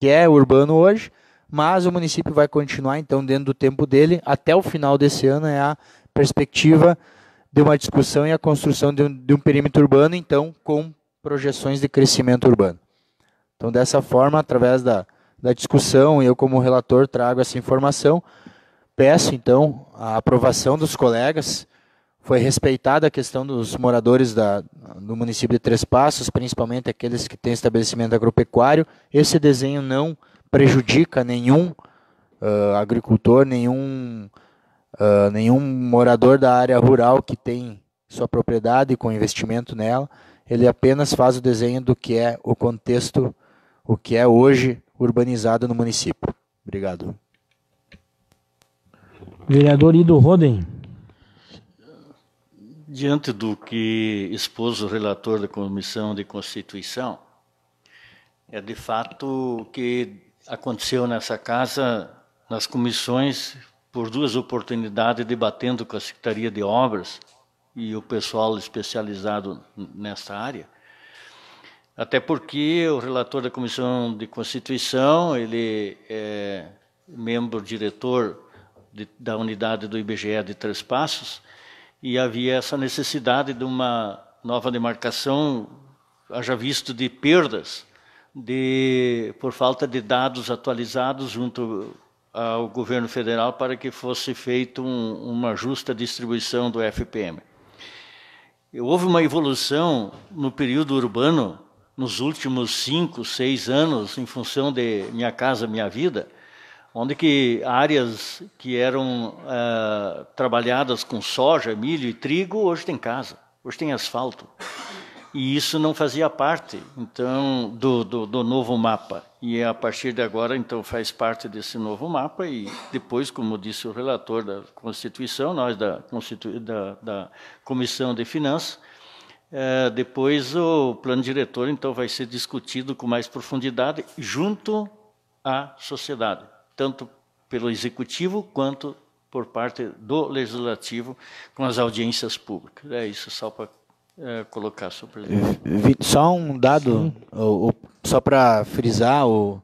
que é urbano hoje, mas o município vai continuar, então, dentro do tempo dele, até o final desse ano é a perspectiva de uma discussão e a construção de um perímetro urbano, então, com projeções de crescimento urbano. Então, dessa forma, através da discussão, eu como relator trago essa informação, peço, então, a aprovação dos colegas. Foi respeitada a questão dos moradores do município de Três Passos, principalmente aqueles que têm estabelecimento agropecuário. Esse desenho não prejudica nenhum agricultor, nenhum morador da área rural que tem sua propriedade com investimento nela. Ele apenas faz o desenho do que é o contexto, o que é hoje urbanizado no município. Obrigado. Vereador Ido Roden. Diante do que expôs o relator da Comissão de Constituição, é de fato o que aconteceu nessa casa, nas comissões, por duas oportunidades, debatendo com a Secretaria de Obras e o pessoal especializado nessa área. Até porque o relator da Comissão de Constituição, ele é membro diretor da unidade do IBGE de Três Passos, e havia essa necessidade de uma nova demarcação, haja visto de perdas, por falta de dados atualizados junto ao governo federal para que fosse feita uma justa distribuição do FPM. Houve uma evolução no período urbano, nos últimos 5, 6 anos, em função de Minha Casa Minha Vida, onde que áreas que eram trabalhadas com soja, milho e trigo, hoje tem casa, hoje tem asfalto. E isso não fazia parte, então, do novo mapa. E a partir de agora, então, faz parte desse novo mapa e depois, como disse o relator da Constituição, nós da Comissão de Finanças, depois o plano diretor, então, vai ser discutido com mais profundidade junto à sociedade, tanto pelo Executivo quanto por parte do Legislativo, com as audiências públicas. É isso, só para colocar, senhor presidente. Só um dado, só para frisar, o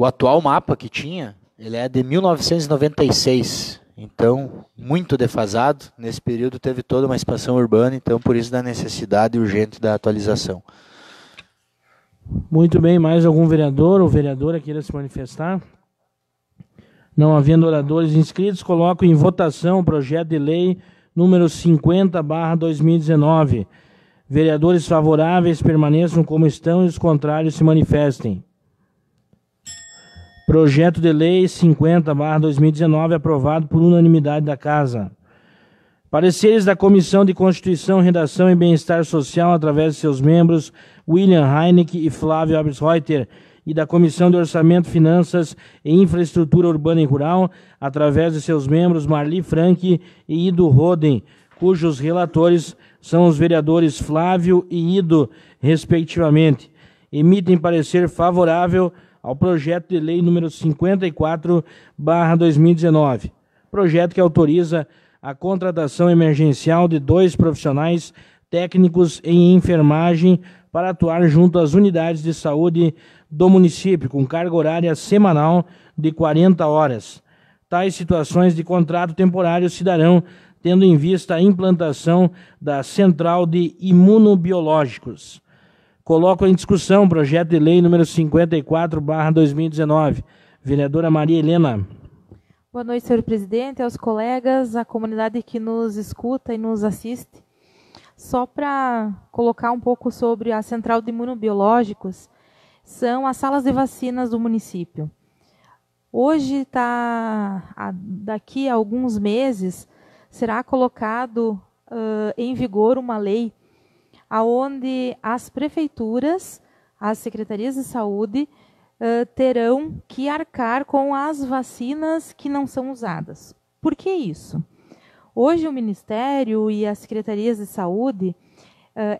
atual mapa que tinha, ele é de 1996, então, muito defasado. Nesse período teve toda uma expansão urbana, então, por isso da necessidade urgente da atualização. Muito bem, mais algum vereador ou vereadora queira se manifestar? Não havendo oradores inscritos, coloco em votação o projeto de lei número 50/2019. Vereadores favoráveis permaneçam como estão e os contrários se manifestem. Projeto de lei 50/2019 aprovado por unanimidade da Casa. Pareceres da Comissão de Constituição, Redação e Bem-Estar Social, através de seus membros, William Heineck e Flávio Abelsreuter, e da Comissão de Orçamento, Finanças e Infraestrutura Urbana e Rural, através de seus membros Marli Franck e Ido Roden, cujos relatores são os vereadores Flávio e Ido, respectivamente. Emitem parecer favorável ao projeto de lei número 54/2019, projeto que autoriza a contratação emergencial de 2 profissionais técnicos em enfermagem para atuar junto às unidades de saúde do município, com carga horária semanal de 40 horas. Tais situações de contrato temporário se darão tendo em vista a implantação da Central de Imunobiológicos. Coloco em discussão o projeto de lei número 54/2019. Vereadora Maria Helena. Boa noite, senhor presidente, aos colegas, à comunidade que nos escuta e nos assiste. Só para colocar um pouco sobre a Central de Imunobiológicos, são as salas de vacinas do município. Hoje, daqui a alguns meses, será colocado em vigor uma lei onde as prefeituras, as secretarias de saúde, terão que arcar com as vacinas que não são usadas. Por que isso? Hoje o Ministério e as secretarias de saúde,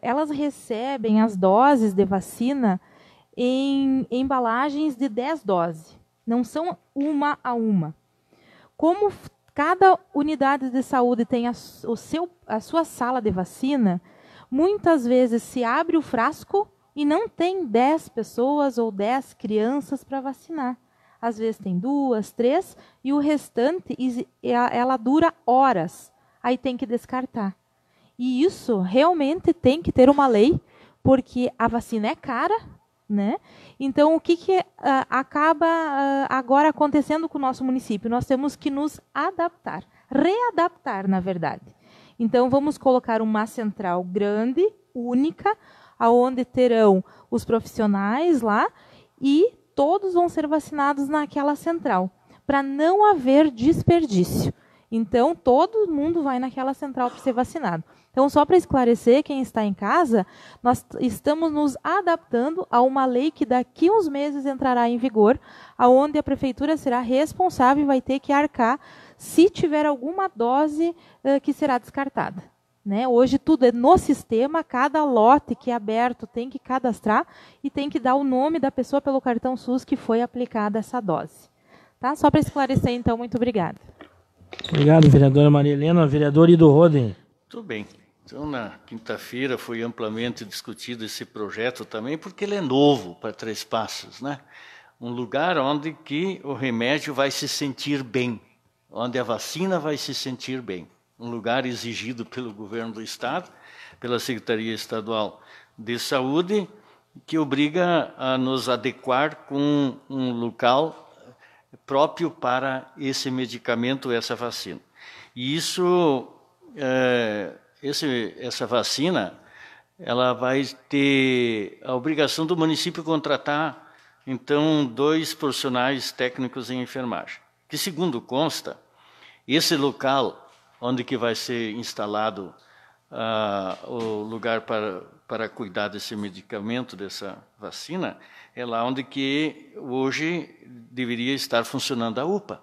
elas recebem as doses de vacina em embalagens de 10 doses. Não são uma a uma. Como cada unidade de saúde tem a sua sala de vacina, muitas vezes se abre o frasco e não tem 10 pessoas ou 10 crianças para vacinar. Às vezes tem 2, 3, e o restante, ela dura horas. Aí tem que descartar. E isso realmente tem que ter uma lei, porque a vacina é cara, né? Então, o que acaba agora acontecendo com o nosso município? Nós temos que nos adaptar, readaptar, na verdade. Então, vamos colocar uma central grande, única, onde terão os profissionais lá e todos vão ser vacinados naquela central, para não haver desperdício. Então, todo mundo vai naquela central para ser vacinado. Então, só para esclarecer quem está em casa, nós estamos nos adaptando a uma lei que daqui uns meses entrará em vigor, onde a prefeitura será responsável e vai ter que arcar se tiver alguma dose que será descartada. Né? Hoje tudo é no sistema, cada lote que é aberto tem que cadastrar e tem que dar o nome da pessoa pelo cartão SUS que foi aplicada essa dose. Tá? Só para esclarecer, então, muito obrigada. Obrigado, vereadora Maria Helena. Vereador Ido Roden. Tudo bem. Então, na quinta-feira foi amplamente discutido esse projeto também, porque ele é novo para Três Passos, né? Um lugar onde que o remédio vai se sentir bem, onde a vacina vai se sentir bem. Um lugar exigido pelo governo do Estado, pela Secretaria Estadual de Saúde, que obriga a nos adequar com um local próprio para esse medicamento, essa vacina. E isso... essa vacina, ela vai ter a obrigação do município contratar, então, 2 profissionais técnicos em enfermagem. Que, segundo consta, esse local onde que vai ser instalado o lugar para cuidar desse medicamento, dessa vacina, é lá onde que hoje deveria estar funcionando a UPA.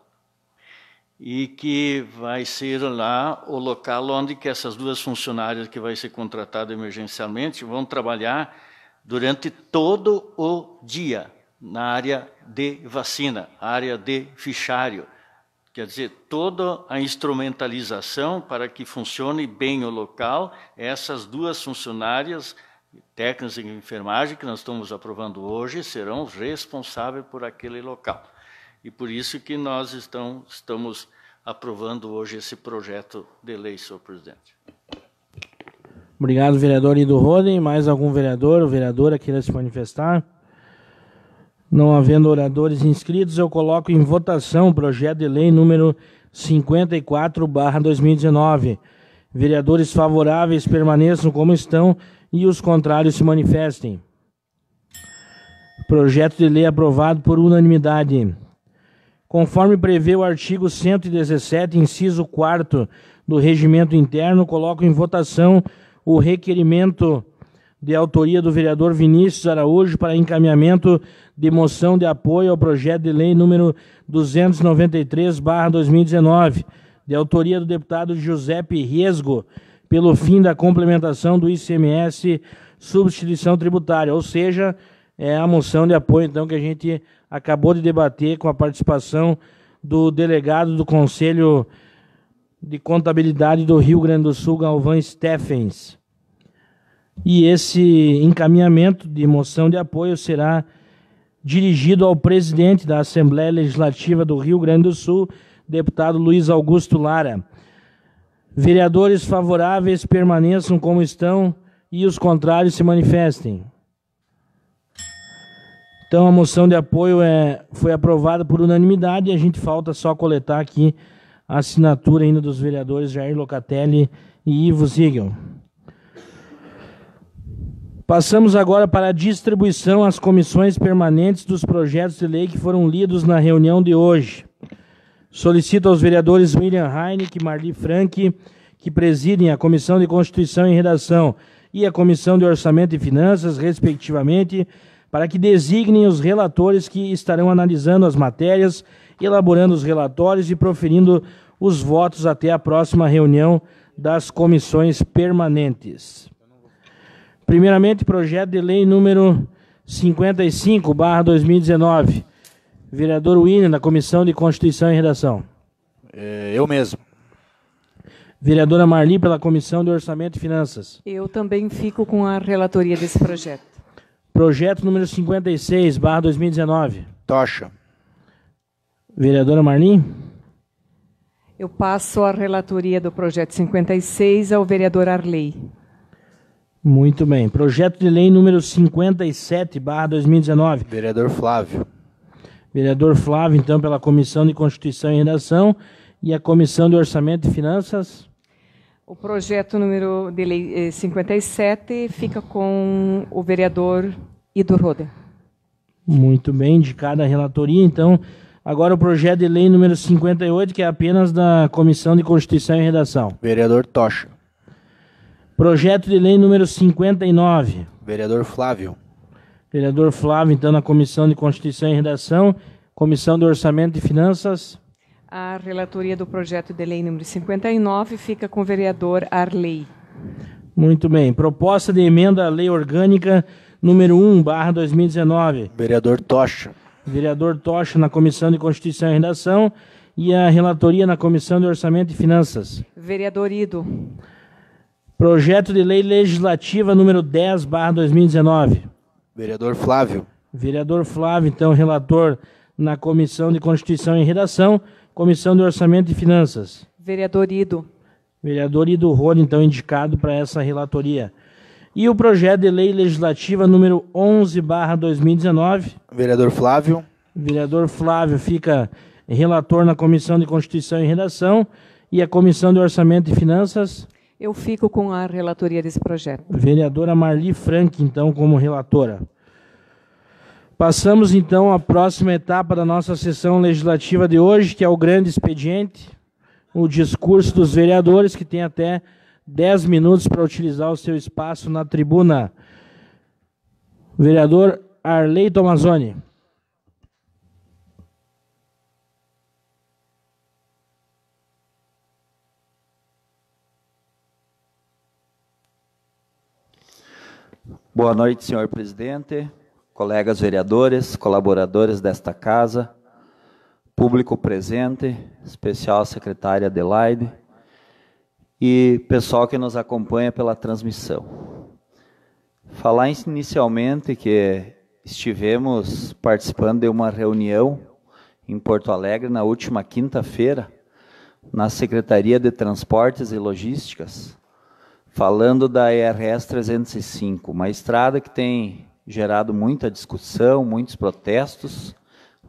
E que vai ser lá o local onde que essas 2 funcionárias que vai ser contratado emergencialmente vão trabalhar durante todo o dia na área de vacina, área de fichário. Quer dizer, toda a instrumentalização para que funcione bem o local, essas 2 funcionárias, técnicas em enfermagem, que nós estamos aprovando hoje, serão responsáveis por aquele local. E por isso que nós estamos aprovando hoje esse projeto de lei, senhor presidente. Obrigado, vereador Ido Roden. Mais algum vereador ou vereadora queira se manifestar? Não havendo oradores inscritos, eu coloco em votação o projeto de lei número 54/2019. Vereadores favoráveis permaneçam como estão e os contrários se manifestem. Projeto de lei aprovado por unanimidade. Conforme prevê o artigo 117, inciso 4º do Regimento Interno, coloco em votação o requerimento de autoria do vereador Vinícius Araújo para encaminhamento de moção de apoio ao projeto de lei número 293/2019, de autoria do deputado Giuseppe Riesgo, pelo fim da complementação do ICMS substituição tributária, ou seja, é a moção de apoio, então, que a gente acabou de debater com a participação do delegado do Conselho de Contabilidade do Rio Grande do Sul, Galvão Steffens. E esse encaminhamento de moção de apoio será dirigido ao presidente da Assembleia Legislativa do Rio Grande do Sul, deputado Luiz Augusto Lara. Vereadores favoráveis permaneçam como estão e os contrários se manifestem. Então, a moção de apoio foi aprovada por unanimidade e a gente falta só coletar aqui a assinatura ainda dos vereadores Jair Locatelli e Ivo Ziegel. Passamos agora para a distribuição às comissões permanentes dos projetos de lei que foram lidos na reunião de hoje. Solicito aos vereadores William Heineck e Marli Franck, que presidem a Comissão de Constituição e Redação e a Comissão de Orçamento e Finanças, respectivamente, para que designem os relatores que estarão analisando as matérias, elaborando os relatórios e proferindo os votos até a próxima reunião das comissões permanentes. Primeiramente, projeto de lei número 55/2019. Vereador William, da Comissão de Constituição e Redação. Eu mesmo. Vereadora Marli, pela Comissão de Orçamento e Finanças. Eu também fico com a relatoria desse projeto. Projeto número 56, barra 2019. Tocha. Vereadora Marlim. Eu passo a relatoria do projeto 56 ao vereador Arley. Muito bem. Projeto de lei número 57, barra 2019. Vereador Flávio. Vereador Flávio, então, pela Comissão de Constituição e Redação e a Comissão de Orçamento e Finanças. O projeto número de lei 57 fica com o vereador Ido Roden. Muito bem, indicada a relatoria. Então, agora o projeto de lei número 58, que é apenas da Comissão de Constituição e Redação. Vereador Tocha. Projeto de lei número 59. Vereador Flávio. Vereador Flávio, então, na Comissão de Constituição e Redação, Comissão de Orçamento e Finanças. A relatoria do projeto de lei número 59 fica com o vereador Arley. Muito bem. Proposta de emenda à Lei Orgânica número 1, barra 2019. Vereador Tocha. Vereador Tocha, na Comissão de Constituição e Redação, e a relatoria na Comissão de Orçamento e Finanças. Vereador Ido. Projeto de lei legislativa número 10, barra 2019. Vereador Flávio. Vereador Flávio, então, relator na Comissão de Constituição e Redação, Comissão de Orçamento e Finanças. Vereador Ido. Vereador Ido Rode, então, indicado para essa relatoria. E o projeto de lei legislativa número 11, barra 2019. Vereador Flávio. Vereador Flávio fica relator na Comissão de Constituição e Redação e a Comissão de Orçamento e Finanças. Eu fico com a relatoria desse projeto. Vereadora Marli Frank, então, como relatora. Passamos, então, à próxima etapa da nossa sessão legislativa de hoje, que é o grande expediente, o discurso dos vereadores, que tem até 10 minutos para utilizar o seu espaço na tribuna. Vereador Arley Tomazoni. Boa noite, senhor presidente, colegas vereadores, colaboradores desta casa, público presente, especial secretária Adelaide e pessoal que nos acompanha pela transmissão. Falar inicialmente que estivemos participando de uma reunião em Porto Alegre na última quinta-feira, na Secretaria de Transportes e Logísticas, falando da ERS 305, uma estrada que tem gerado muita discussão, muitos protestos,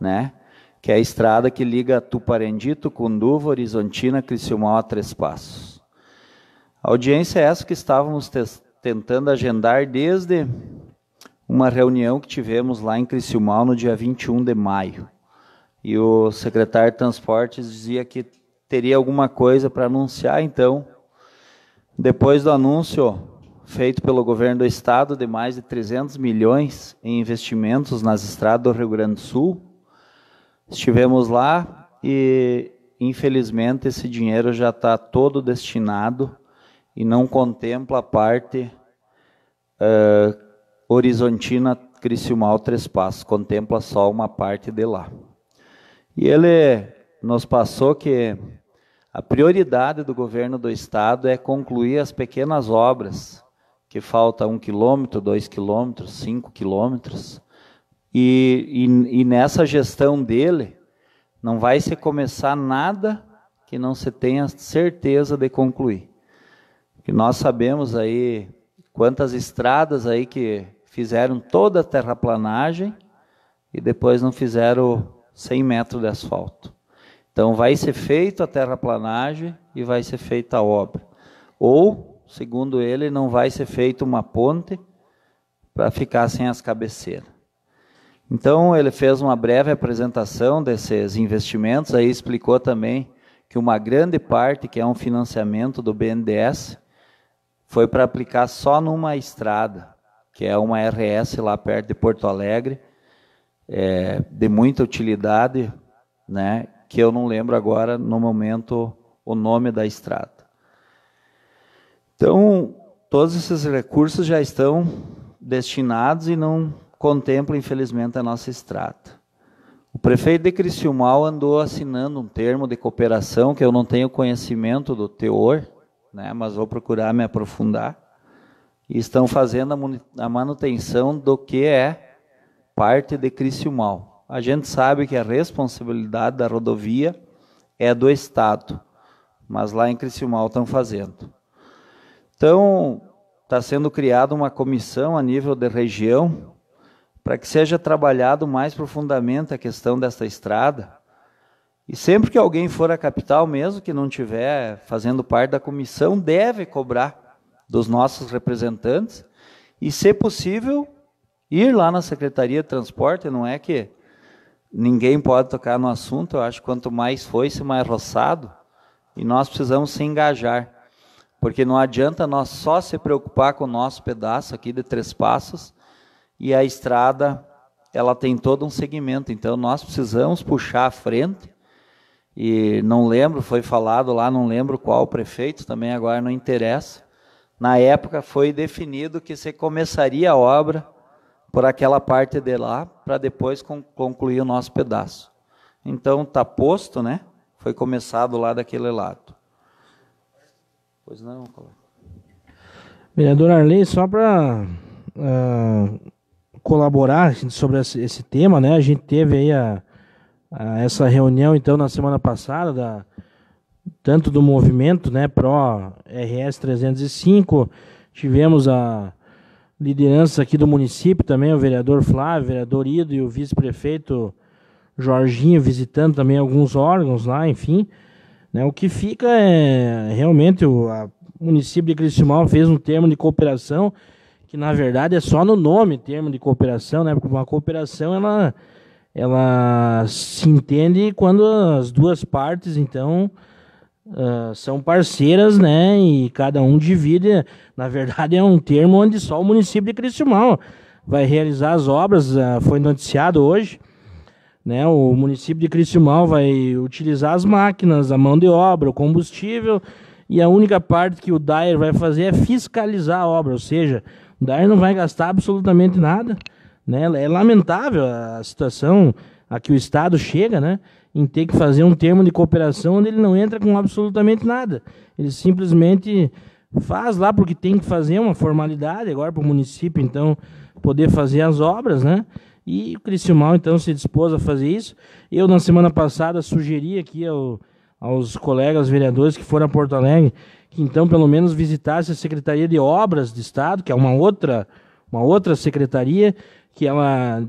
né? Que é a estrada que liga Tuparendi, Tucunduva, Horizontina, Criciúmal a Três Passos. A audiência é essa que estávamos tentando agendar desde uma reunião que tivemos lá em Criciúmal no dia 21 de maio. E o secretário de Transportes dizia que teria alguma coisa para anunciar, então, depois do anúncio feito pelo governo do estado de mais de 300 milhões em investimentos nas estradas do Rio Grande do Sul, estivemos lá e, infelizmente, esse dinheiro já está todo destinado e não contempla a parte Horizontina, Criciúmal, Três Passos, contempla só uma parte de lá. E ele nos passou que a prioridade do governo do estado é concluir as pequenas obras, que falta 1 quilômetro, 2 quilômetros, 5 quilômetros, e nessa gestão dele, não vai se começar nada que não se tenha certeza de concluir. Que nós sabemos aí quantas estradas aí que fizeram toda a terraplanagem e depois não fizeram 100 metros de asfalto. Então, vai ser feita a terraplanagem e vai ser feita a obra. Ou, segundo ele, não vai ser feita uma ponte para ficar sem as cabeceiras. Então, ele fez uma breve apresentação desses investimentos, aí explicou também que uma grande parte, que é um financiamento do BNDES, foi para aplicar só numa estrada, que é uma RS lá perto de Porto Alegre, de muita utilidade, né? Que eu não lembro agora, no momento, o nome da estrada. Então, todos esses recursos já estão destinados e não contemplam, infelizmente, a nossa estrada. O prefeito de Criciúmal andou assinando um termo de cooperação, que eu não tenho conhecimento do teor, né, mas vou procurar me aprofundar, e estão fazendo a manutenção do que é parte de Criciúmal. A gente sabe que a responsabilidade da rodovia é do Estado, mas lá em Criciúmal estão fazendo. Então, está sendo criada uma comissão a nível de região para que seja trabalhado mais profundamente a questão desta estrada. E sempre que alguém for à capital, mesmo que não estiver fazendo parte da comissão, deve cobrar dos nossos representantes e, se possível, ir lá na Secretaria de Transporte. Não é que ninguém pode tocar no assunto, eu acho que quanto mais foice, mais roçado, e nós precisamos se engajar, porque não adianta nós só se preocupar com o nosso pedaço aqui de Três Passos, e a estrada ela tem todo um segmento, então nós precisamos puxar à frente. E não lembro, foi falado lá, não lembro qual prefeito, também agora não interessa. Na época foi definido que se começaria a obra por aquela parte de lá, para depois concluir o nosso pedaço. Então está posto, né? Foi começado lá daquele lado. Pois não, colega. Vereador Arley, só para colaborar sobre esse tema, né? A gente teve aí essa reunião, então, na semana passada, tanto do movimento, né, pró-RS 305, tivemos a liderança aqui do município também, o vereador Flávio, o vereador Ido e o vice-prefeito Jorginho visitando também alguns órgãos lá, enfim. Né, o que fica é, realmente, o município de Criciúmal fez um termo de cooperação, que na verdade é só no nome termo de cooperação, né, porque uma cooperação, ela se entende quando as duas partes, então, são parceiras, né, e cada um divide. Na verdade, é um termo onde só o município de Criciúmal vai realizar as obras. Foi noticiado hoje, né, o município de Criciúmal vai utilizar as máquinas, a mão de obra, o combustível, e a única parte que o DAER vai fazer é fiscalizar a obra, ou seja, o DAER não vai gastar absolutamente nada. Né? É lamentável a situação a que o Estado chega, né, em ter que fazer um termo de cooperação onde ele não entra com absolutamente nada. Ele simplesmente faz lá porque tem que fazer uma formalidade agora para o município, então, poder fazer as obras, né? E o Criciúmal, então, se dispôs a fazer isso. Eu, na semana passada, sugeri aqui aos colegas vereadores que foram a Porto Alegre que, então, pelo menos visitasse a Secretaria de Obras do Estado, que é uma outra secretaria, que ela,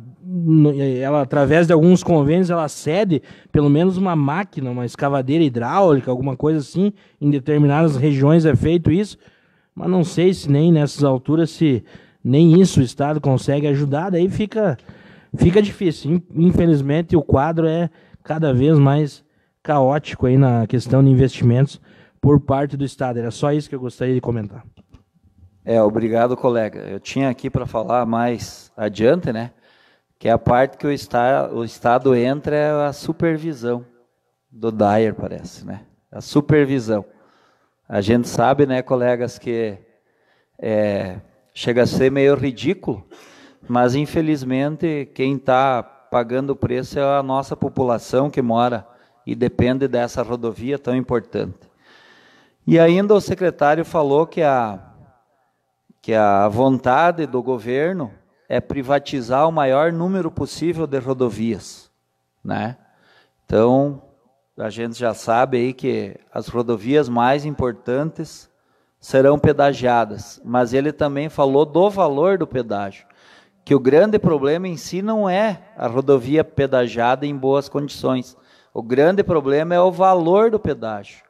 através de alguns convênios, ela cede pelo menos uma máquina, uma escavadeira hidráulica, alguma coisa assim, em determinadas regiões é feito isso, mas não sei se nem nessas alturas, se nem isso o Estado consegue ajudar, daí fica difícil. Infelizmente, o quadro é cada vez mais caótico aí na questão de investimentos por parte do Estado. Era só isso que eu gostaria de comentar. Obrigado, colega. Eu tinha aqui para falar mais adiante, né, que é a parte que o Estado entra é a supervisão do DAER, parece, né? A supervisão. A gente sabe, né, colegas, que chega a ser meio ridículo, mas infelizmente quem está pagando o preço é a nossa população que mora e depende dessa rodovia tão importante. E ainda o secretário falou que a vontade do governo é privatizar o maior número possível de rodovias, né? Então, a gente já sabe aí que as rodovias mais importantes serão pedagiadas, mas ele também falou do valor do pedágio, que o grande problema em si não é a rodovia pedagiada em boas condições, o grande problema é o valor do pedágio.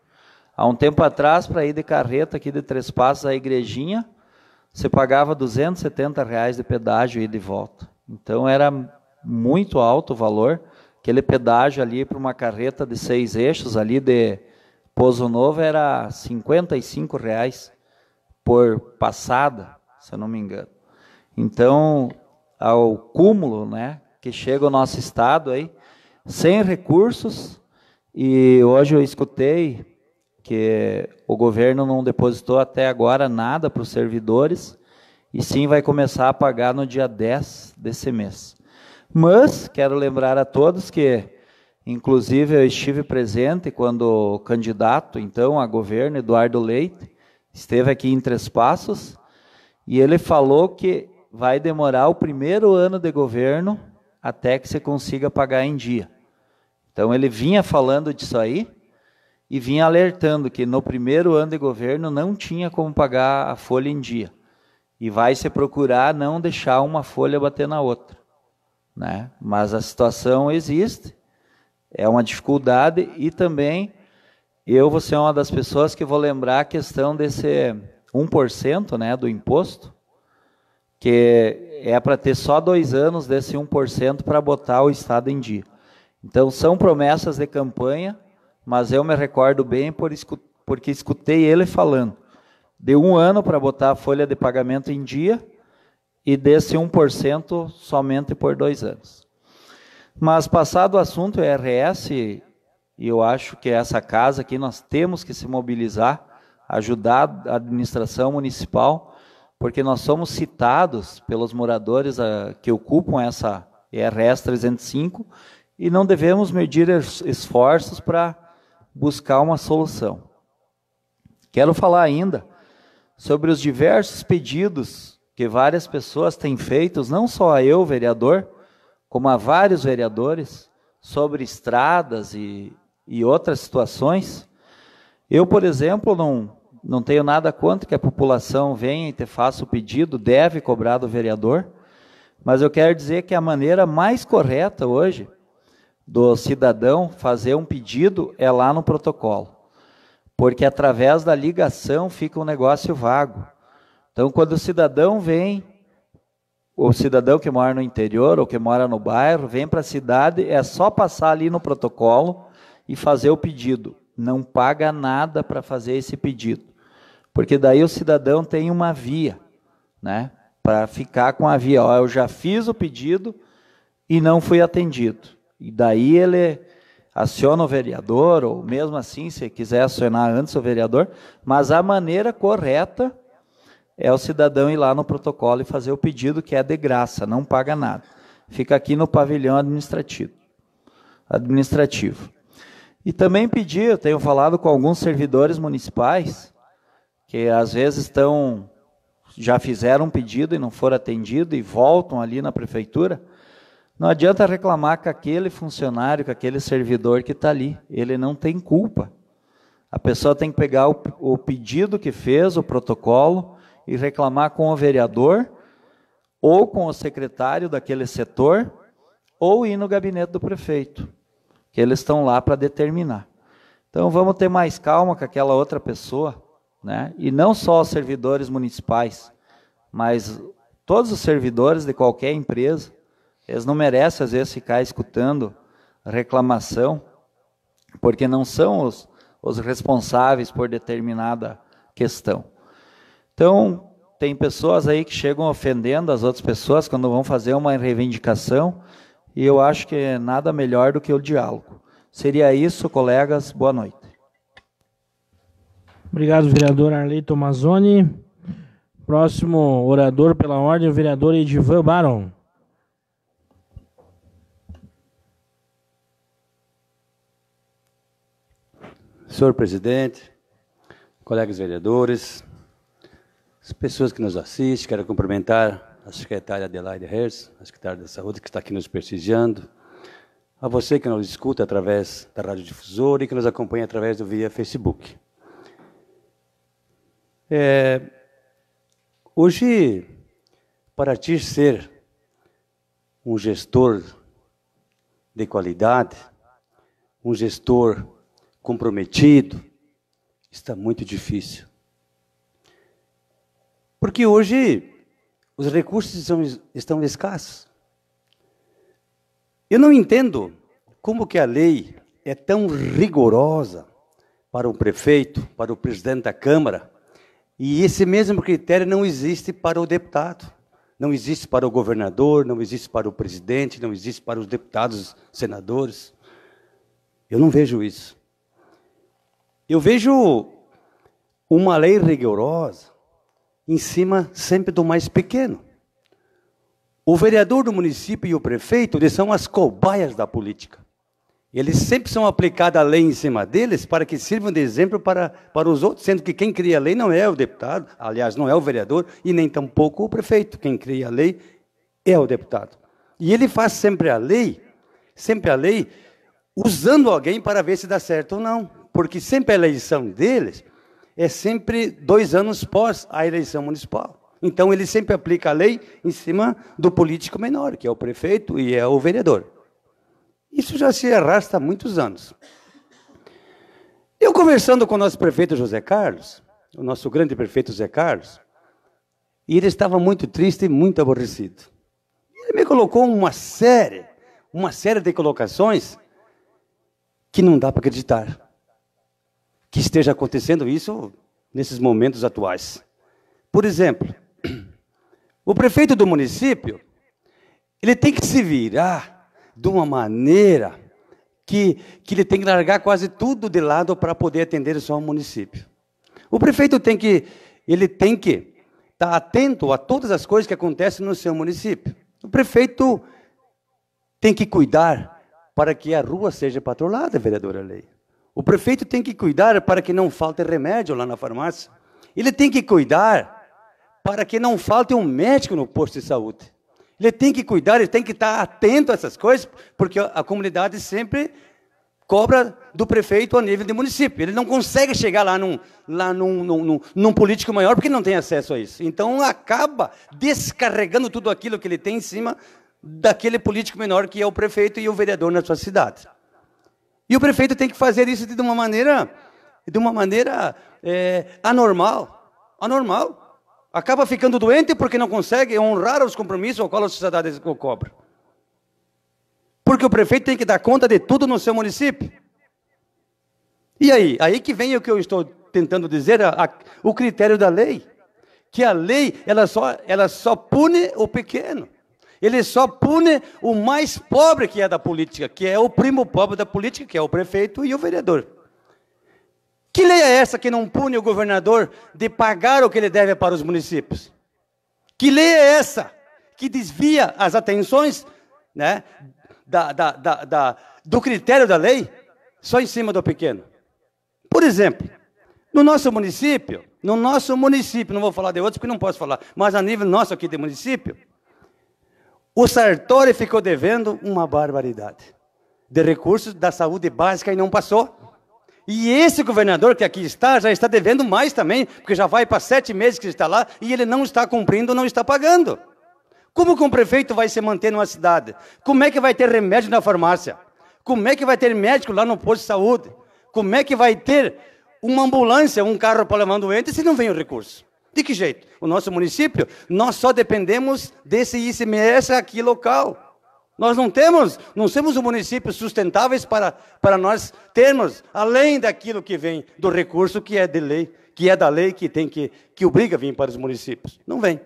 Há um tempo atrás, para ir de carreta aqui de Três Passos à Igrejinha, você pagava R$270 de pedágio ida e volta. Então era muito alto o valor. Aquele pedágio ali para uma carreta de 6 eixos ali de Pozo Novo era R$55 por passada, se eu não me engano. Então, ao cúmulo, né, que chega o nosso estado aí, sem recursos, e hoje eu escutei que o governo não depositou até agora nada para os servidores, e sim vai começar a pagar no dia 10 desse mês. Mas quero lembrar a todos que, inclusive, eu estive presente quando o candidato, então, a governo, Eduardo Leite, esteve aqui em Três Passos, E ele falou que vai demorar o primeiro ano de governo até que você consiga pagar em dia. Então ele vinha falando disso aí e vinha alertando que no primeiro ano de governo não tinha como pagar a folha em dia. E vai se procurar não deixar uma folha bater na outra, né? Mas a situação existe, é uma dificuldade, e também eu vou ser uma das pessoas que vou lembrar a questão desse 1%, né, do imposto, que é para ter só 2 anos desse 1% para botar o Estado em dia. Então são promessas de campanha, mas eu me recordo bem porque escutei ele falando. Deu 1 ano para botar a folha de pagamento em dia e desse 1% somente por 2 anos. Mas passado o assunto IRS, e eu acho que essa casa aqui nós temos que se mobilizar, ajudar a administração municipal, porque nós somos citados pelos moradores que ocupam essa IRS 305 e não devemos medir esforços para buscar uma solução. Quero falar ainda sobre os diversos pedidos que várias pessoas têm feito, não só eu, vereador, como a vários vereadores, sobre estradas e outras situações. Eu, por exemplo, não tenho nada contra que a população venha e te faça o pedido, deve cobrar do vereador, mas eu quero dizer que a maneira mais correta hoje do cidadão fazer um pedido é lá no protocolo. Porque através da ligação fica um negócio vago. Então, quando o cidadão vem, o cidadão que mora no interior ou que mora no bairro, vem para a cidade, é só passar ali no protocolo e fazer o pedido. Não paga nada para fazer esse pedido. Porque daí o cidadão tem uma via, né, para ficar com a via. Ó, eu já fiz o pedido e não fui atendido. E daí ele aciona o vereador, ou mesmo assim, se quiser acionar antes o vereador, mas a maneira correta é o cidadão ir lá no protocolo e fazer o pedido, que é de graça, não paga nada. Fica aqui no pavilhão administrativo. E também pedi, eu tenho falado com alguns servidores municipais, que às vezes já fizeram um pedido e não foram atendidos e voltam ali na prefeitura. Não adianta reclamar com aquele funcionário, com aquele servidor que está ali. Ele não tem culpa. A pessoa tem que pegar o pedido que fez, o protocolo, e reclamar com o vereador, ou com o secretário daquele setor, ou ir no gabinete do prefeito, que eles estão lá para determinar. Então vamos ter mais calma com aquela outra pessoa, né? E não só os servidores municipais, mas todos os servidores de qualquer empresa. Eles não merecem, às vezes, ficar escutando reclamação, porque não são os responsáveis por determinada questão. Então, tem pessoas aí que chegam ofendendo as outras pessoas quando vão fazer uma reivindicação, e eu acho que é nada melhor do que o diálogo. Seria isso, colegas. Boa noite. Obrigado, vereador Arley Tomazoni. Próximo orador pela ordem, o vereador Edivan Baron. Senhor presidente, colegas vereadores, as pessoas que nos assistem, quero cumprimentar a secretária Adelaide Herz, a secretária da Saúde, que está aqui nos prestigiando, a você que nos escuta através da radiodifusora e que nos acompanha através do via Facebook. Hoje, para ti ser um gestor de qualidade, um gestor comprometido, está muito difícil. Porque hoje os recursos estão escassos. Eu não entendo como que a lei é tão rigorosa para o prefeito, para o presidente da Câmara, e esse mesmo critério não existe para o deputado, não existe para o governador, não existe para o presidente, não existe para os deputados, senadores. Eu não vejo isso. Eu vejo uma lei rigorosa em cima sempre do mais pequeno. O vereador do município e o prefeito, eles são as cobaias da política. eles sempre são aplicadas a lei em cima deles para que sirvam de exemplo para os outros, sendo que quem cria a lei não é o deputado, aliás, não é o vereador, e nem tampouco o prefeito. Quem cria a lei é o deputado. E ele faz sempre a lei, usando alguém para ver se dá certo ou não. Porque sempre a eleição deles é sempre 2 anos pós a eleição municipal. Então, ele sempre aplica a lei em cima do político menor, que é o prefeito e é o vereador. Isso já se arrasta há muitos anos. Eu conversando com o nosso prefeito José Carlos, o nosso grande prefeito José Carlos, e ele estava muito triste e muito aborrecido. Ele me colocou uma série de colocações que não dá para acreditar que esteja acontecendo isso nesses momentos atuais. Por exemplo, o prefeito do município, ele tem que se virar de uma maneira que ele tem que largar quase tudo de lado para poder atender só o município. O prefeito tem que estar atento a todas as coisas que acontecem no seu município. O prefeito tem que cuidar para que a rua seja patrulhada, vereadora Lei. O prefeito tem que cuidar para que não falte remédio lá na farmácia. Ele tem que cuidar para que não falte um médico no posto de saúde. Ele tem que cuidar, ele tem que estar atento a essas coisas, porque a comunidade sempre cobra do prefeito a nível de município. Ele não consegue chegar lá num político maior, porque não tem acesso a isso. Então, acaba descarregando tudo aquilo que ele tem em cima daquele político menor, que é o prefeito e o vereador na sua cidade. E o prefeito tem que fazer isso de uma maneira anormal. Acaba ficando doente porque não consegue honrar os compromissos ao qual a sociedade cobra. Porque o prefeito tem que dar conta de tudo no seu município. E aí? Aí que vem o que eu estou tentando dizer, o critério da lei. Que a lei, ela só pune o pequeno. Ele só pune o mais pobre que é da política, que é o primo pobre da política, que é o prefeito e o vereador. Que lei é essa que não pune o governador de pagar o que ele deve para os municípios? Que lei é essa que desvia as atenções, né, do critério da lei só em cima do pequeno? Por exemplo, no nosso município, não vou falar de outros porque não posso falar, mas a nível nosso aqui de município, o Sartori ficou devendo uma barbaridade de recursos da saúde básica e não passou. E esse governador que aqui está, já está devendo mais também, porque já vai para 7 meses que está lá, e ele não está cumprindo, não está pagando. Como que um prefeito vai se manter numa cidade? Como é que vai ter remédio na farmácia? Como é que vai ter médico lá no posto de saúde? Como é que vai ter uma ambulância, um carro para levar um doente, se não vem o recurso? De que jeito? O nosso município, nós só dependemos desse ICMS aqui local. Nós não somos um município sustentáveis para nós termos, além daquilo que vem do recurso que é de lei, que é da lei que obriga a vir para os municípios. Não vem.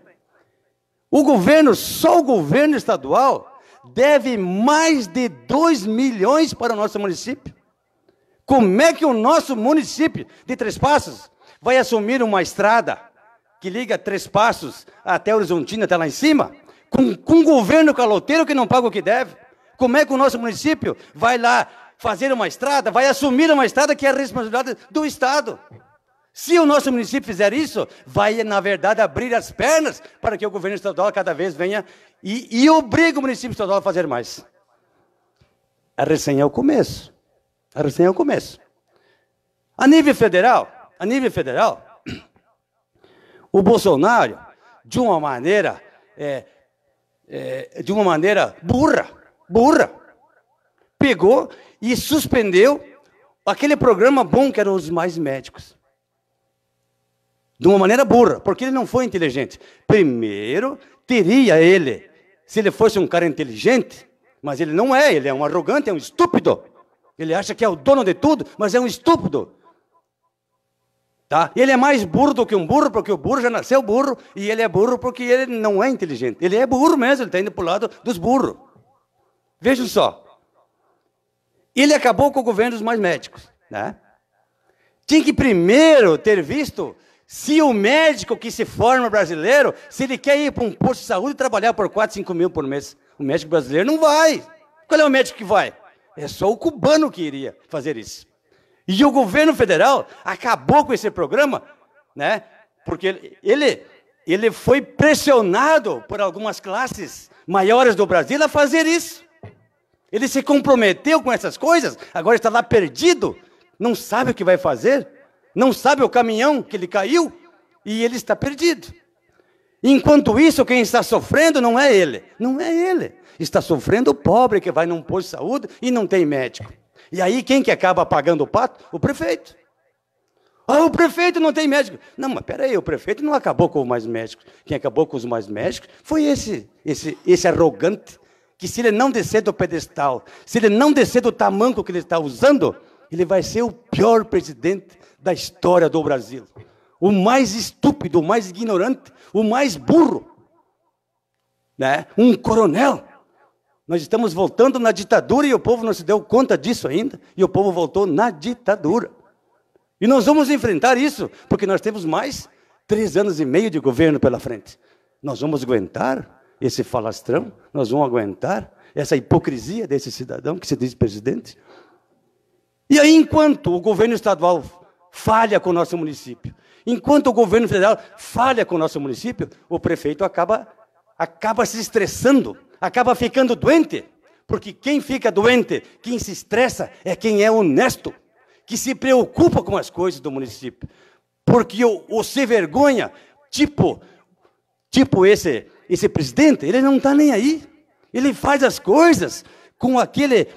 Só o governo estadual deve mais de 2 milhões para o nosso município. Como é que o nosso município de Três Passos vai assumir uma estrada que liga Três Passos até Horizontina, até lá em cima, com um governo caloteiro que não paga o que deve? Como é que o nosso município vai lá fazer uma estrada, vai assumir uma estrada que é a responsabilidade do Estado? Se o nosso município fizer isso, vai, na verdade, abrir as pernas para que o governo estadual cada vez venha e obrigue o município estadual a fazer mais. A recém é o começo. A nível federal, o Bolsonaro, de uma maneira burra, pegou e suspendeu aquele programa bom que era os Mais Médicos. De uma maneira burra, porque ele não foi inteligente. Primeiro, teria ele, se ele fosse um cara inteligente, mas ele não é, ele é um arrogante, é um estúpido. Ele acha que é o dono de tudo, mas é um estúpido. Tá? Ele é mais burro do que um burro, porque o burro já nasceu burro, e ele é burro porque ele não é inteligente. Ele é burro mesmo, ele está indo para o lado dos burros. Vejam só. Ele acabou com o governo dos Mais Médicos. Né? Tinha que primeiro ter visto se o médico que se forma brasileiro, se ele quer ir para um posto de saúde e trabalhar por 4, 5 mil por mês. O médico brasileiro não vai. Qual é o médico que vai? É só o cubano que iria fazer isso. E o governo federal acabou com esse programa, né? Porque ele foi pressionado por algumas classes maiores do Brasil a fazer isso. Ele se comprometeu com essas coisas, agora está lá perdido, não sabe o que vai fazer, não sabe o caminhão que ele caiu, e ele está perdido. Enquanto isso, quem está sofrendo não é ele. Não é ele. Está sofrendo o pobre que vai num posto de saúde e não tem médico. E aí quem que acaba pagando o pato? O prefeito. Ah, o prefeito não tem médico. Não, mas peraí, o prefeito não acabou com os mais médicos. Quem acabou com os mais médicos foi esse arrogante, que se ele não descer do pedestal, se ele não descer do tamanco que ele está usando, ele vai ser o pior presidente da história do Brasil. O mais estúpido, o mais ignorante, o mais burro. Né? Um coronel. Nós estamos voltando na ditadura e o povo não se deu conta disso ainda. E o povo voltou na ditadura. E nós vamos enfrentar isso, porque nós temos mais 3 anos e meio de governo pela frente. Nós vamos aguentar esse falastrão, nós vamos aguentar essa hipocrisia desse cidadão que se diz presidente. E aí, enquanto o governo estadual falha com o nosso município, enquanto o governo federal falha com o nosso município, o prefeito acaba se estressando, acaba ficando doente, porque quem fica doente, quem se estressa, é quem é honesto, que se preocupa com as coisas do município. Porque o se vergonha, tipo esse presidente, ele não está nem aí. Ele faz as coisas com aquela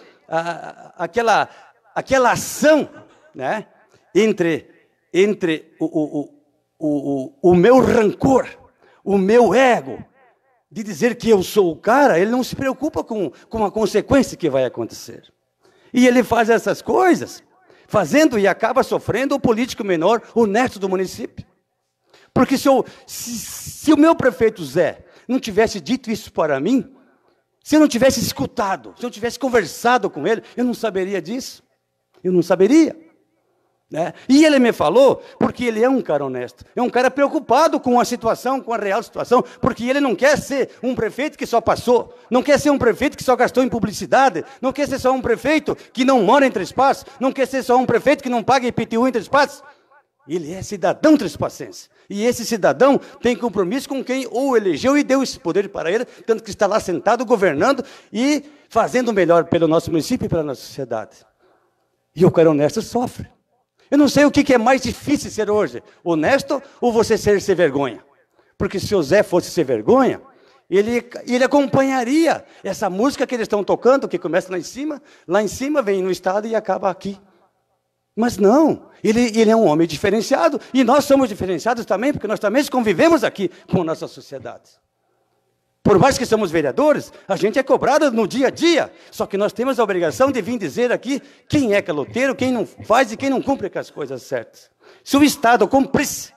ação, né? entre o meu rancor, o meu ego, de dizer que eu sou o cara, ele não se preocupa com a consequência que vai acontecer. E ele faz essas coisas, fazendo e acaba sofrendo o político menor, honesto do município. Porque se o meu prefeito Zé não tivesse dito isso para mim, se eu não tivesse escutado, se eu tivesse conversado com ele, eu não saberia disso. Eu não saberia. Né? E ele me falou, porque ele é um cara honesto, é um cara preocupado com a situação, com a real situação, porque ele não quer ser um prefeito que só passou, não quer ser um prefeito que só gastou em publicidade, não quer ser só um prefeito que não mora em Três Passos, não quer ser só um prefeito que não paga IPTU em Três Passos. Ele é cidadão trespacense. E esse cidadão tem compromisso com quem o elegeu e deu esse poder para ele, tanto que está lá sentado, governando e fazendo o melhor pelo nosso município e pela nossa sociedade. E o cara honesto sofre. Eu não sei o que é mais difícil ser hoje, honesto ou você ser sem vergonha. Porque se o Zé fosse sem vergonha, ele acompanharia essa música que eles estão tocando, que começa lá em cima vem no estado e acaba aqui. Mas não, ele é um homem diferenciado, e nós somos diferenciados também, porque nós também convivemos aqui com a nossa sociedade. Por mais que somos vereadores, a gente é cobrado no dia a dia, só que nós temos a obrigação de vir dizer aqui quem é caloteiro, quem não faz e quem não cumpre com as coisas certas. Se o Estado cumprisse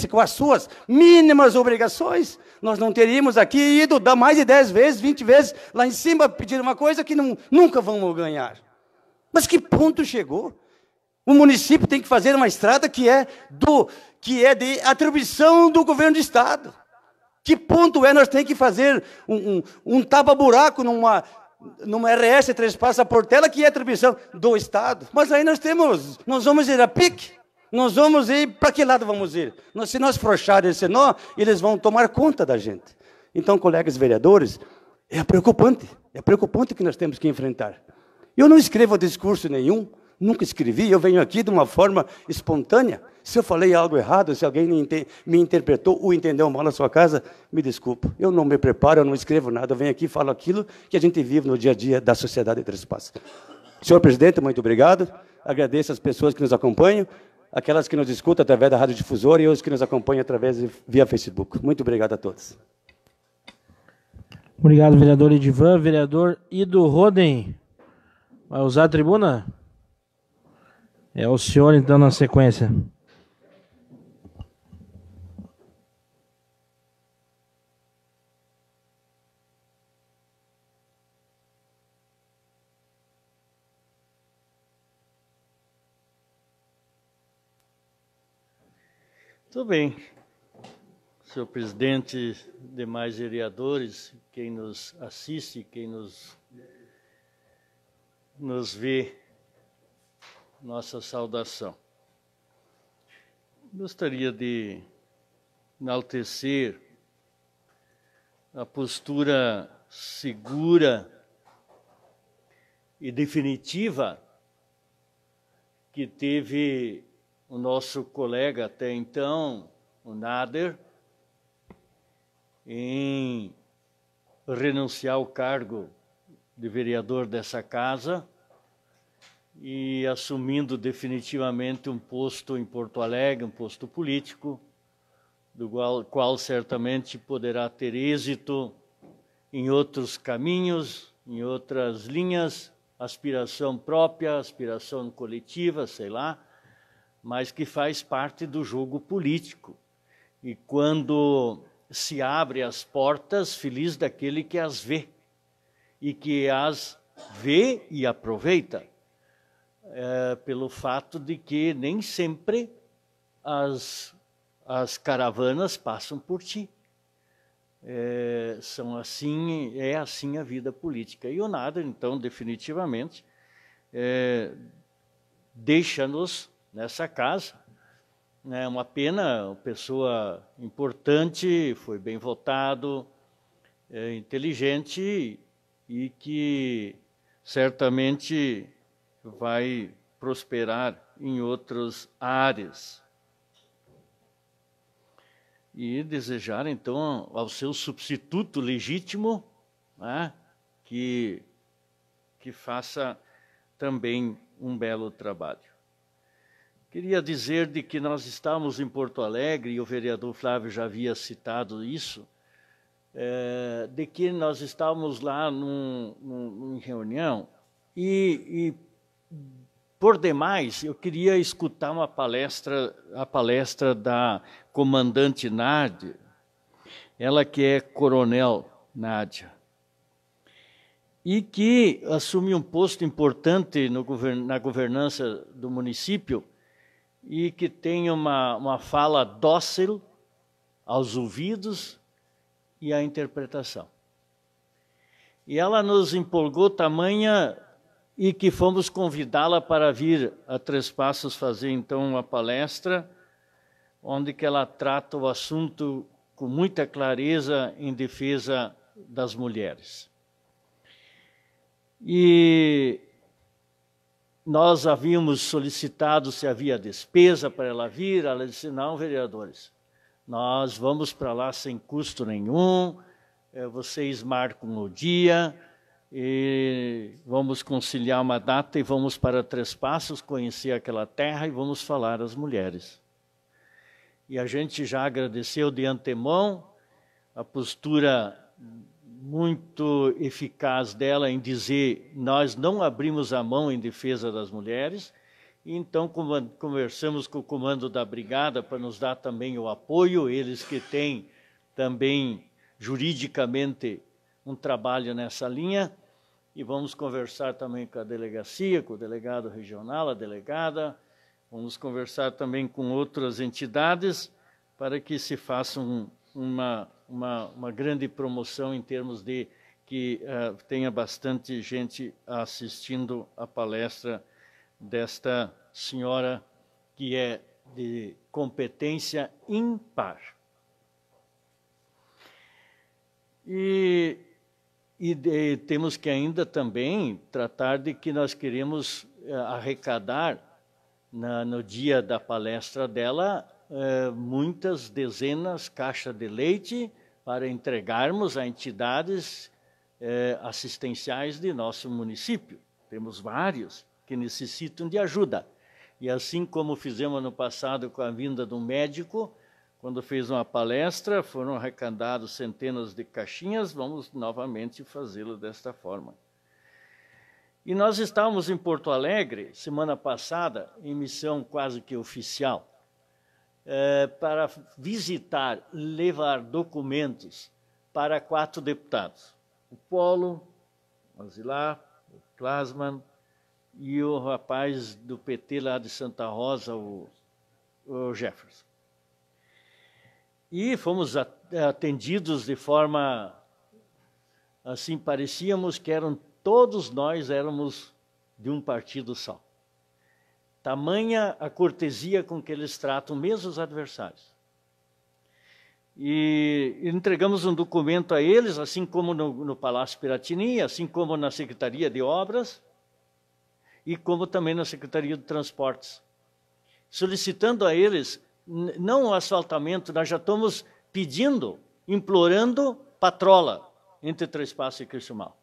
com as suas mínimas obrigações, nós não teríamos aqui ido dar mais de 10 vezes, 20 vezes lá em cima pedir uma coisa que nunca vamos ganhar. Mas que ponto chegou? O município tem que fazer uma estrada que é de atribuição do governo do Estado. Que ponto nós temos que fazer um tapa-buraco numa RS Três Passos a Portela, que é atribuição do Estado. Mas aí nós vamos ir a pique, nós vamos ir, para que lado vamos ir? Se nós frouxarem esse nó, eles vão tomar conta da gente. Então, colegas vereadores, é preocupante que nós temos que enfrentar. Eu não escrevo discurso nenhum, nunca escrevi, eu venho aqui de uma forma espontânea. Se eu falei algo errado, se alguém me interpretou ou entendeu mal na sua casa, me desculpa. Eu não me preparo, eu não escrevo nada, eu venho aqui e falo aquilo que a gente vive no dia a dia da sociedade de Três Passos. Senhor presidente, muito obrigado. Agradeço as pessoas que nos acompanham, aquelas que nos escutam através da rádio difusora e os que nos acompanham através via Facebook. Muito obrigado a todos. Obrigado, vereador Edivan. Vereador Ido Roden. Vai usar a tribuna? É o senhor, então, na sequência. Tudo bem. Senhor presidente, demais vereadores, quem nos assiste, quem nos nos vê, nossa saudação. Gostaria de enaltecer a postura segura e definitiva que teve o nosso colega até então, o Nader, em renunciar ao cargo de vereador dessa casa e assumindo definitivamente um posto em Porto Alegre, um posto político, do qual certamente poderá ter êxito em outros caminhos, em outras linhas, aspiração própria, aspiração coletiva, sei lá, mas que faz parte do jogo político. E quando se abre as portas, feliz daquele que as vê, e que as vê e aproveita, pelo fato de que nem sempre as caravanas passam por ti. É assim a vida política. E o Nader, então, definitivamente, deixa-nos nessa casa. É uma pena, uma pessoa importante, foi bem votado, inteligente e que certamente vai prosperar em outras áreas. E desejar, então, ao seu substituto legítimo, né, que faça também um belo trabalho. Queria dizer de que nós estávamos em Porto Alegre, e o vereador Flávio já havia citado isso, de que nós estávamos lá em reunião, e por demais, eu queria escutar a palestra da comandante Nádia, ela que é coronel Nádia, e que assume um posto importante na governança do município e que tem uma fala dócil aos ouvidos e à interpretação. E ela nos empolgou tamanha e que fomos convidá-la para vir a Três Passos fazer, então, uma palestra, onde que ela trata o assunto com muita clareza em defesa das mulheres. E nós havíamos solicitado se havia despesa para ela vir, ela disse, não, vereadores, nós vamos para lá sem custo nenhum, vocês marcam o dia, e vamos conciliar uma data e vamos para Três Passos, conhecer aquela terra e vamos falar às mulheres. E a gente já agradeceu de antemão a postura muito eficaz dela em dizer nós não abrimos a mão em defesa das mulheres, e então conversamos com o comando da brigada para nos dar também o apoio, eles que têm também juridicamente um trabalho nessa linha, e vamos conversar também com a delegacia, com o delegado regional, a delegada, vamos conversar também com outras entidades para que se faça uma grande promoção em termos de que tenha bastante gente assistindo a palestra desta senhora que é de competência ímpar. E temos que ainda também tratar de que nós queremos arrecadar, no dia da palestra dela, muitas dezenas caixas de leite para entregarmos a entidades assistenciais de nosso município. Temos vários que necessitam de ajuda. E assim como fizemos no passado com a vinda de um médico, quando fez uma palestra, foram arrecadados centenas de caixinhas, vamos novamente fazê-lo desta forma. E nós estávamos em Porto Alegre, semana passada, em missão quase que oficial, para visitar, levar documentos para 4 deputados. O Polo, o Azilar, o Klasman e o rapaz do PT lá de Santa Rosa, o Jefferson. E fomos atendidos de forma, assim, parecíamos que todos nós éramos de um partido só. Tamanha a cortesia com que eles tratam mesmo os adversários. E entregamos um documento a eles, assim como no Palácio Piratini, assim como na Secretaria de Obras e como também na Secretaria de Transportes, solicitando a eles, não o asfaltamento, nós já estamos pedindo, implorando patrola entre Três Passos e Criciúmal.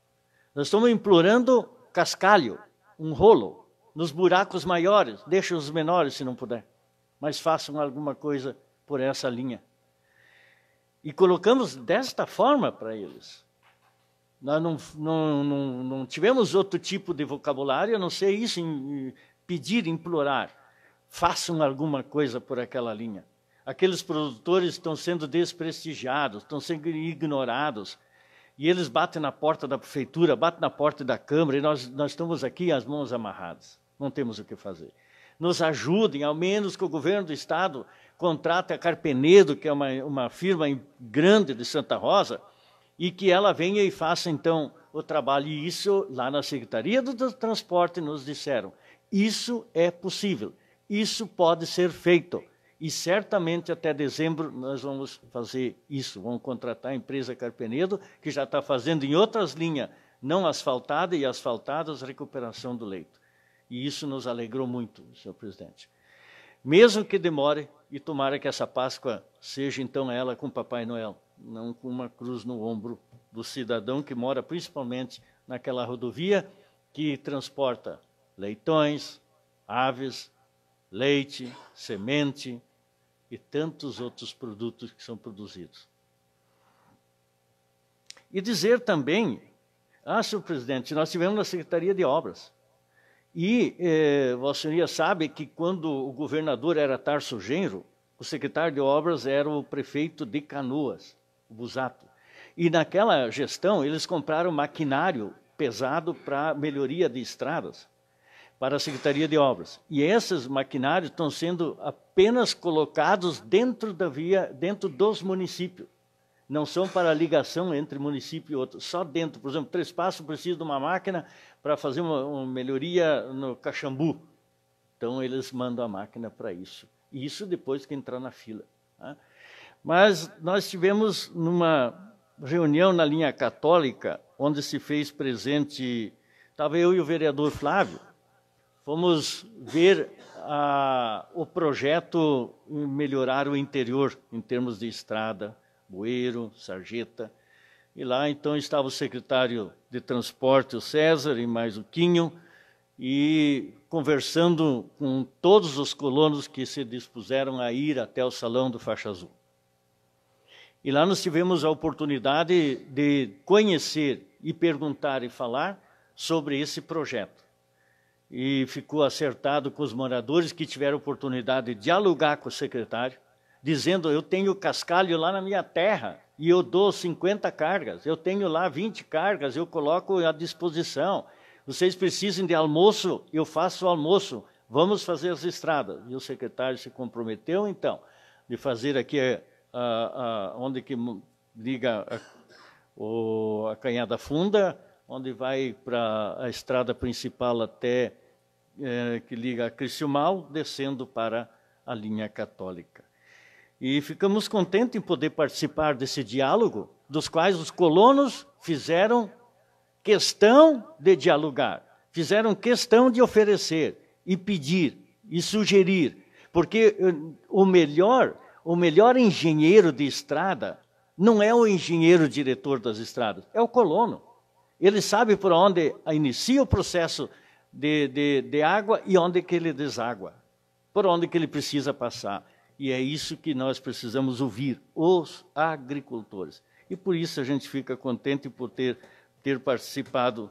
Nós estamos implorando cascalho, um rolo, nos buracos maiores, deixem os menores se não puder, mas façam alguma coisa por essa linha. E colocamos desta forma para eles. Nós não tivemos outro tipo de vocabulário, a não ser isso, pedir, implorar. Façam alguma coisa por aquela linha. Aqueles produtores estão sendo desprestigiados, estão sendo ignorados. E eles batem na porta da prefeitura, batem na porta da Câmara, e nós estamos aqui as mãos amarradas. Não temos o que fazer. Nos ajudem, ao menos que o governo do Estado contrate a Carpenedo, que é uma firma grande de Santa Rosa, e que ela venha e faça, então, o trabalho. E isso, lá na Secretaria do Transporte, nos disseram, isso é possível, isso pode ser feito. E certamente até dezembro nós vamos fazer isso, vamos contratar a empresa Carpenedo, que já está fazendo em outras linhas, não asfaltada e asfaltadas, recuperação do leito. E isso nos alegrou muito, senhor presidente. Mesmo que demore, e tomara que essa Páscoa seja então ela com Papai Noel, não com uma cruz no ombro do cidadão que mora principalmente naquela rodovia que transporta leitões, aves, leite, semente e tantos outros produtos que são produzidos. E dizer também, senhor presidente, nós tivemos na Secretaria de Obras, e Vossa Senhoria sabe que quando o governador era Tarso Genro, o secretário de Obras era o prefeito de Canoas, o Busato. E naquela gestão eles compraram maquinário pesado para melhoria de estradas, para a Secretaria de Obras. E esses maquinários estão sendo apenas colocados dentro da via, dentro dos municípios. Não são para ligação entre município e outro, só dentro. Por exemplo, Três Passos precisa de uma máquina para fazer uma melhoria no Caxambu. Então, eles mandam a máquina para isso. E isso depois que entrar na fila. Tá? Mas nós tivemos numa reunião na linha católica, onde se fez presente, estava eu e o vereador Flávio, fomos ver o projeto melhorar o interior, em termos de estrada, Bueiro, Sarjeta. E lá, então, estava o secretário de Transporte, o César, e mais o Quinho, e conversando com todos os colonos que se dispuseram a ir até o Salão do Faixa Azul. E lá nós tivemos a oportunidade de conhecer e perguntar e falar sobre esse projeto. E ficou acertado com os moradores que tiveram oportunidade de dialogar com o secretário, dizendo, eu tenho cascalho lá na minha terra, e eu dou 50 cargas, eu tenho lá 20 cargas, eu coloco à disposição. Vocês precisam de almoço, eu faço o almoço, vamos fazer as estradas. E o secretário se comprometeu, então, de fazer aqui onde que liga a Canhada Funda, onde vai para a estrada principal até que liga a Criciúmal, descendo para a linha católica. E ficamos contentes em poder participar desse diálogo, dos quais os colonos fizeram questão de dialogar, fizeram questão de oferecer e pedir e sugerir, porque o melhor engenheiro de estrada não é o engenheiro diretor das estradas, é o colono. Ele sabe por onde inicia o processo de água e onde que ele deságua, por onde que ele precisa passar. E é isso que nós precisamos ouvir, os agricultores. E por isso a gente fica contente por ter participado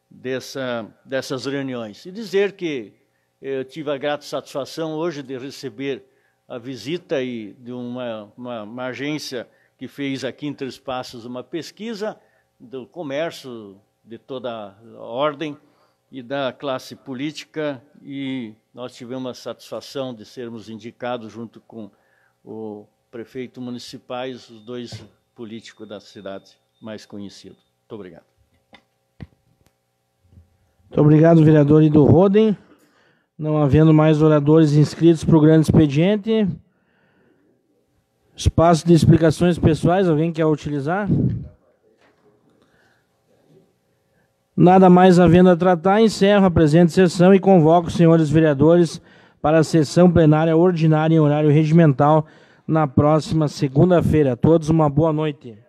dessas reuniões. E dizer que eu tive a grata satisfação hoje de receber a visita de uma agência que fez aqui em Três Passos uma pesquisa do comércio de toda a ordem e da classe política, e nós tivemos a satisfação de sermos indicados junto com o prefeito municipais, os dois políticos da cidade mais conhecidos. Muito obrigado. Muito obrigado, vereador Ido Roden. Não havendo mais oradores inscritos para o grande expediente. Espaço de explicações pessoais, alguém quer utilizar? Nada mais havendo a tratar, encerro a presente sessão e convoco os senhores vereadores para a sessão plenária ordinária em horário regimental na próxima segunda-feira. A todos uma boa noite.